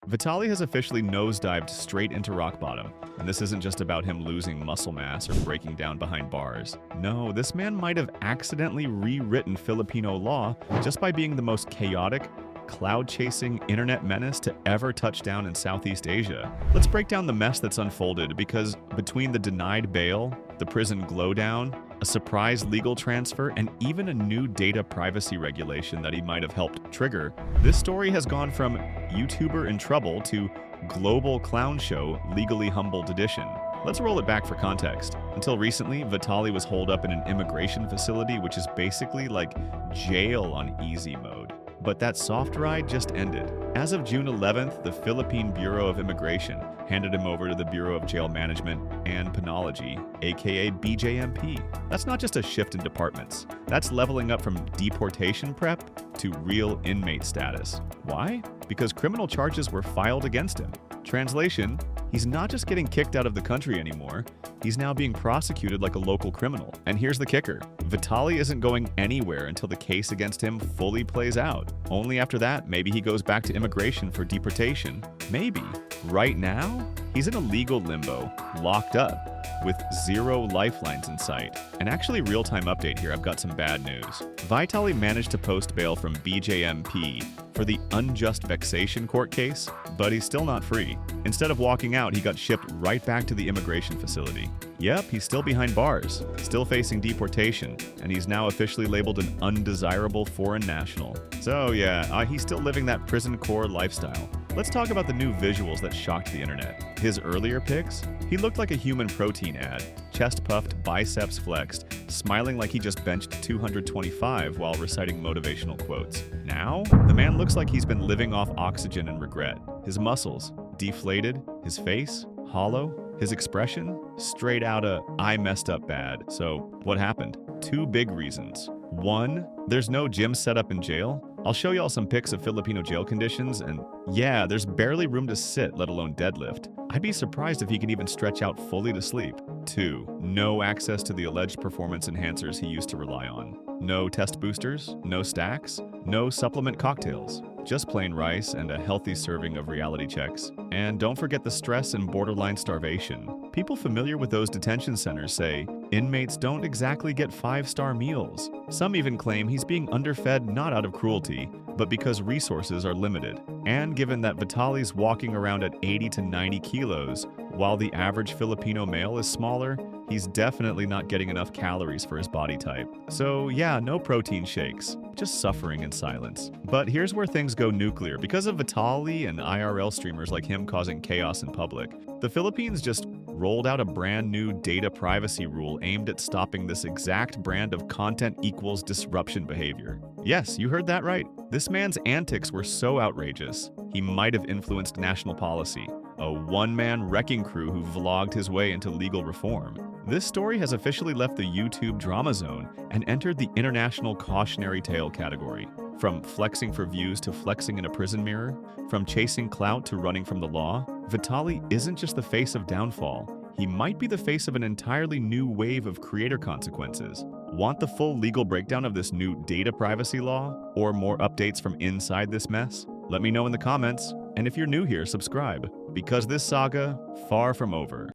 Vitaly has officially nosedived straight into rock bottom, and this isn't just about him losing muscle mass or breaking down behind bars. No, this man might have accidentally rewritten Filipino law just by being the most chaotic, cloud-chasing internet menace to ever touch down in Southeast Asia. Let's break down the mess that's unfolded, because between the denied bail, the prison glowdown, a surprise legal transfer, and even a new data privacy regulation that he might have helped trigger, this story has gone from YouTuber in trouble to global clown show legally humbled edition. Let's roll it back for context. Until recently, Vitaly was holed up in an immigration facility, which is basically like jail on easy mode. But that soft ride just ended. As of June 11th, the Philippine Bureau of Immigration handed him over to the Bureau of Jail Management and Penology, aka BJMP. That's not just a shift in departments. That's leveling up from deportation prep to real inmate status. Why? Because criminal charges were filed against him. Translation: he's not just getting kicked out of the country anymore, he's now being prosecuted like a local criminal. And here's the kicker: Vitaly isn't going anywhere until the case against him fully plays out. Only after that, maybe he goes back to immigration for deportation. Maybe. Right now, he's in a legal limbo, locked up, with zero lifelines in sight. And actually, real-time update here, I've got some bad news. Vitaly managed to post bail from BJMP for the unjust vexation court case, but he's still not free. Instead of walking out, he got shipped right back to the immigration facility. Yep, he's still behind bars, still facing deportation, and he's now officially labeled an undesirable foreign national. So yeah, he's still living that prison core lifestyle. Let's talk about the new visuals that shocked the internet. His earlier pics? He looked like a human protein ad. Chest puffed, biceps flexed, smiling like he just benched 225 while reciting motivational quotes. Now, the man looks like he's been living off oxygen and regret. His muscles, deflated, his face, hollow, his expression, straight out of "I messed up bad." So, what happened? Two big reasons. One, there's no gym set up in jail. I'll show y'all some pics of Filipino jail conditions, and yeah, there's barely room to sit, let alone deadlift. I'd be surprised if he can even stretch out fully to sleep. Two, no access to the alleged performance enhancers he used to rely on. No test boosters, no stacks, no supplement cocktails. Just plain rice and a healthy serving of reality checks. And don't forget the stress and borderline starvation. People familiar with those detention centers say inmates don't exactly get 5-star meals. Some even claim he's being underfed not out of cruelty, but because resources are limited. And given that Vitaly's walking around at 80 to 90 kilos, while the average Filipino male is smaller, he's definitely not getting enough calories for his body type. So yeah, no protein shakes, just suffering in silence. But here's where things go nuclear. Because of Vitaly and IRL streamers like him causing chaos in public, the Philippines just rolled out a brand new data privacy rule aimed at stopping this exact brand of content equals disruption behavior. Yes, you heard that right. This man's antics were so outrageous, he might have influenced national policy. A one-man wrecking crew who vlogged his way into legal reform. This story has officially left the YouTube drama zone and entered the international cautionary tale category. From flexing for views to flexing in a prison mirror, from chasing clout to running from the law, Vitaly isn't just the face of downfall. He might be the face of an entirely new wave of creator consequences. Want the full legal breakdown of this new data privacy law, or more updates from inside this mess? Let me know in the comments. And if you're new here, subscribe, because this saga, far from over.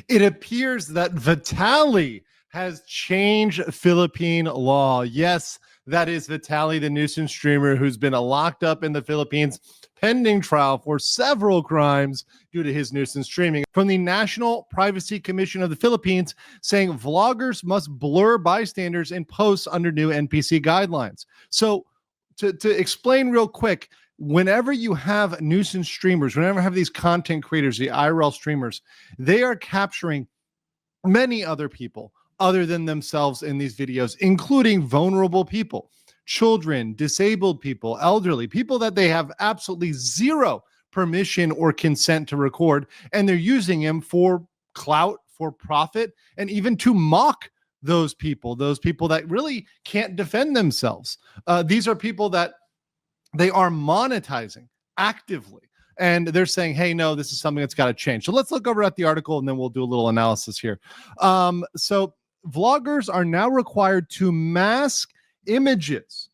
It appears that Vitaly has changed Philippine law. Yes, that is Vitaly, the nuisance streamer who's been locked up in the Philippines pending trial for several crimes due to his nuisance streaming. From the National Privacy Commission of the Philippines saying vloggers must blur bystanders in posts under new NPC guidelines. So to explain real quick, whenever you have nuisance streamers, whenever you have these content creators, the IRL streamers, they are capturing many other people other than themselves in these videos, including vulnerable people, children, disabled people, elderly, people that they have absolutely zero permission or consent to record, and they're using them for clout, for profit, and even to mock those people that really can't defend themselves. These are people that they are monetizing actively. And they're saying, hey, no, this is something that's got to change. So let's look over at the article and then we'll do a little analysis here. So vloggers are now required to mask images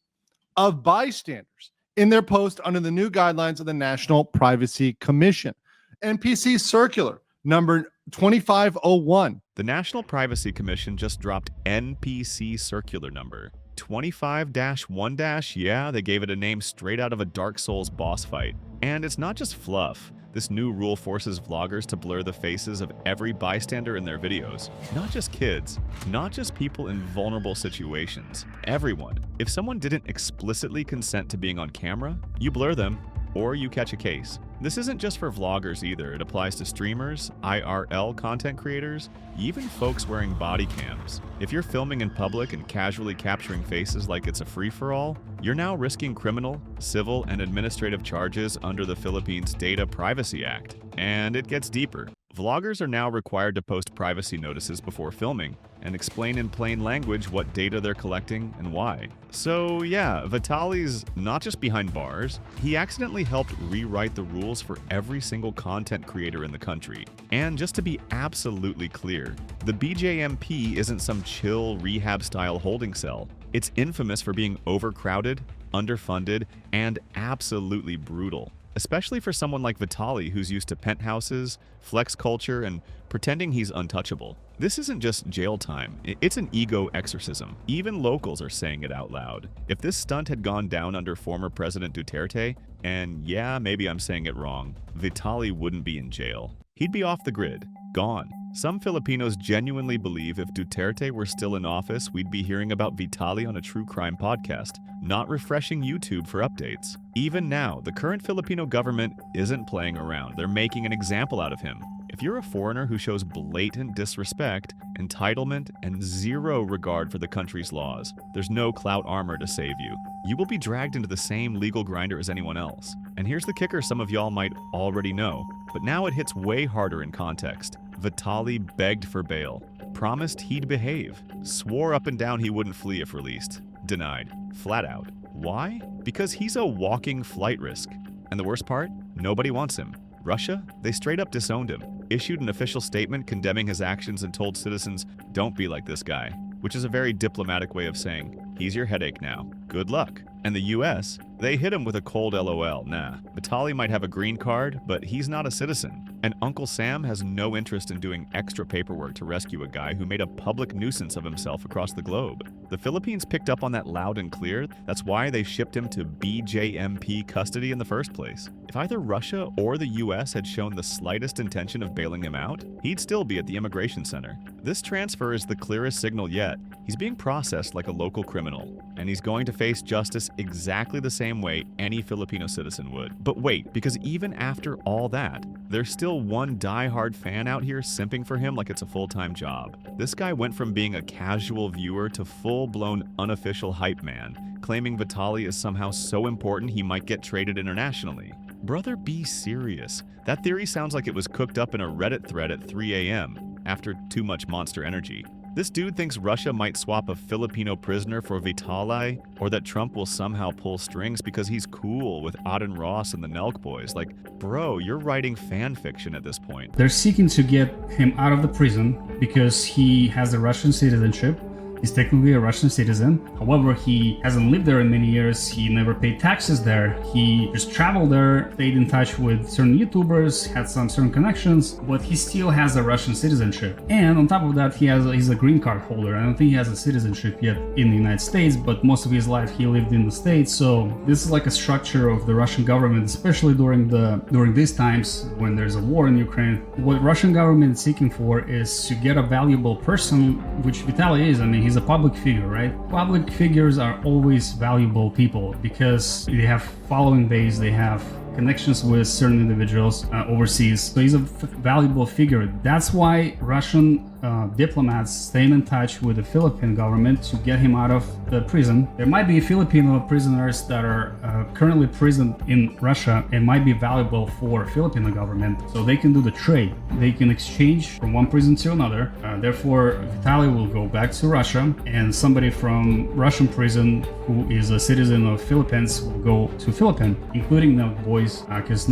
of bystanders in their post under the new guidelines of the National Privacy Commission. NPC Circular number 2501. The National Privacy Commission just dropped NPC circular number 25-1-. Yeah, they gave it a name straight out of a Dark Souls boss fight. And it's not just fluff. This new rule forces vloggers to blur the faces of every bystander in their videos. Not just kids, not just people in vulnerable situations. Everyone. If someone didn't explicitly consent to being on camera, you blur them, or you catch a case. This isn't just for vloggers either. It applies to streamers, IRL content creators, even folks wearing body cams. If you're filming in public and casually capturing faces like it's a free-for-all, you're now risking criminal, civil, and administrative charges under the Philippines Data Privacy Act. And it gets deeper. Vloggers are now required to post privacy notices before filming and explain in plain language what data they're collecting and why. So yeah, Vitaly's not just behind bars, he accidentally helped rewrite the rules for every single content creator in the country. And just to be absolutely clear, the BJMP isn't some chill rehab-style holding cell. It's infamous for being overcrowded, underfunded, and absolutely brutal. Especially for someone like Vitaly, who's used to penthouses, flex culture, and pretending he's untouchable. This isn't just jail time, it's an ego exorcism. Even locals are saying it out loud. If this stunt had gone down under former President Duterte, and yeah, maybe I'm saying it wrong, Vitaly wouldn't be in jail. He'd be off the grid, gone. Some Filipinos genuinely believe if Duterte were still in office, we'd be hearing about Vitaly on a true crime podcast, not refreshing YouTube for updates. Even now, the current Filipino government isn't playing around. They're making an example out of him. If you're a foreigner who shows blatant disrespect, entitlement, and zero regard for the country's laws, there's no clout armor to save you. You will be dragged into the same legal grinder as anyone else. And here's the kicker some of y'all might already know, but now it hits way harder in context. Vitaly begged for bail, promised he'd behave, swore up and down he wouldn't flee if released. Denied. Flat out. Why? Because he's a walking flight risk. And the worst part? Nobody wants him. Russia? They straight up disowned him, issued an official statement condemning his actions and told citizens, don't be like this guy, which is a very diplomatic way of saying, he's your headache now. Good luck. And the US? They hit him with a cold LOL. Nah, Vitaly might have a green card, but he's not a citizen. And Uncle Sam has no interest in doing extra paperwork to rescue a guy who made a public nuisance of himself across the globe. The Philippines picked up on that loud and clear. That's why they shipped him to BJMP custody in the first place. If either Russia or the US had shown the slightest intention of bailing him out, he'd still be at the immigration center. This transfer is the clearest signal yet. He's being processed like a local criminal, and he's going to face justice exactly the same way any Filipino citizen would. But wait, because even after all that, there's still one die-hard fan out here simping for him like it's a full-time job. This guy went from being a casual viewer to full-blown unofficial hype man, claiming Vitaly is somehow so important he might get traded internationally. Brother, be serious. That theory sounds like it was cooked up in a Reddit thread at 3 a.m. after too much Monster Energy. This dude thinks Russia might swap a Filipino prisoner for Vitaly, or that Trump will somehow pull strings because he's cool with Aden Ross and the Nelk Boys. Like, bro, you're writing fan fiction at this point. They're seeking to get him out of the prison because he has a Russian citizenship. He's technically a Russian citizen. However, he hasn't lived there in many years. He never paid taxes there. He just traveled there, stayed in touch with certain YouTubers, had some certain connections, but he still has a Russian citizenship. And on top of that, he's a green card holder. I don't think he has a citizenship yet in the United States, but most of his life he lived in the States. So this is like a structure of the Russian government, especially during these times when there's a war in Ukraine. What Russian government is seeking for is to get a valuable person, which Vitaly is. I mean, he's a public figure, right? Public figures are always valuable people because they have following base, they have connections with certain individuals overseas. So he's a valuable figure. That's why Russian diplomats staying in touch with the Philippine government to get him out of the prison. There might be Filipino prisoners that are currently imprisoned in Russia and might be valuable for Filipino government, so they can do the trade. They can exchange from one prison to another. Therefore, Vitaly will go back to Russia, and somebody from Russian prison who is a citizen of Philippines will go to Philippines, including Nelk Boys, because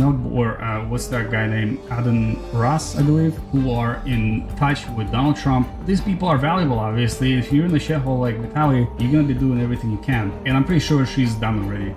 what's that guy named Aden Ross, I believe, who are in touch with Donald Trump. These people are valuable, obviously. If you're in a shithole like Vitaly, you're gonna be doing everything you can. And I'm pretty sure she's done already.